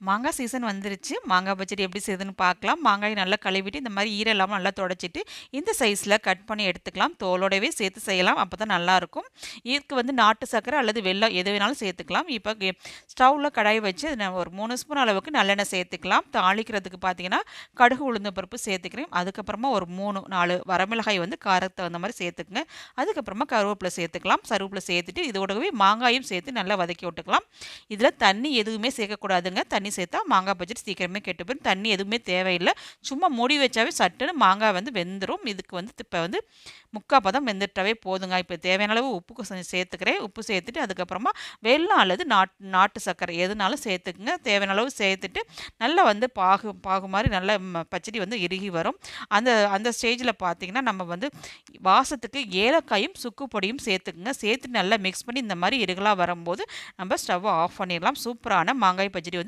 மாங்காய் சீசன் வந்துருச்சு. மாங்காய் பச்சடி எப்படி செய்யுதுன்னு பார்க்கலாம். மாங்காயை நல்லா கழுவிட்டு இந்த மாதிரி ஈரம் இல்லாமல் நல்லா துடைச்சிட்டு இந்த சைஸில் கட் பண்ணி எடுத்துக்கலாம். தோலோடவே சேர்த்து செய்யலாம். அப்போ தான் நல்லாயிருக்கும். இதுக்கு வந்து நாட்டு சர்க்கரை அல்லது வெல்லம் எது வேணாலும் சேர்த்துக்கலாம். இப்போ ஸ்டவ்வில் கடாய் வச்சு ஒரு 3 ஸ்பூன் அளவுக்கு நல்லெண்ணெய் சேர்த்துக்கலாம். தாளிக்கிறதுக்கு பார்த்தீங்கன்னா கடுகு உளுந்த பருப்பு சேர்த்துக்கிறேன். அதுக்கப்புறமா ஒரு 3-4 வரமிளகாய் வந்து காரத்துக்கு தகுந்த மாதிரி சேர்த்துக்குங்க. அதுக்கப்புறமா கருவேப்பிலை சேர்த்துக்கலாம். கருவேப்பிலை சேர்த்துட்டு இதோடவே மாங்காயும் சேர்த்து நல்லா வதக்கி விட்டுக்கலாம். இதில் தண்ணி எதுவுமே சேர்க்கக்கூடாதுங்க. தண்ணி சேர்த்தா மாங்காய் பச்சடி சீக்கிரமே கெட்டு போயிடும். தண்ணி எதுவுமே தேவையில்லை. சும்மா மூடி வச்சாவே சட்டுன்னு மாங்காய் வந்து வெந்துடும். இதுக்கு வந்து இப்போ வந்து முக்கால் பதம் வெந்துட்டாவே போதுங்க. இப்போ தேவையான அளவு உப்பு கொஞ்சம் சேர்த்துக்கிறேன். உப்பு சேர்த்துட்டு அதுக்கப்புறமா வெல்லம் அல்லது நாட்டு சர்க்கரை எதுனாலும் சேர்த்துக்குங்க. தேவையான அளவு சேர்த்துட்டு நல்லா வந்து பாகு மாதிரி நல்லா பச்சடி வந்து இறுகி வரும். அந்த அந்த ஸ்டேஜில் பார்த்தீங்கன்னா நம்ம வந்து வாசத்துக்கு ஏலக்காயும் சுக்கு பொடியும் சேர்த்துக்குங்க. சேர்த்து நல்லா மிக்ஸ் பண்ணி இந்த மாதிரி இறுகலாக வரும்போது நம்ம ஸ்டவ்வை ஆஃப் பண்ணிடலாம். சூப்பரான மாங்காய் பச்சடி வந்து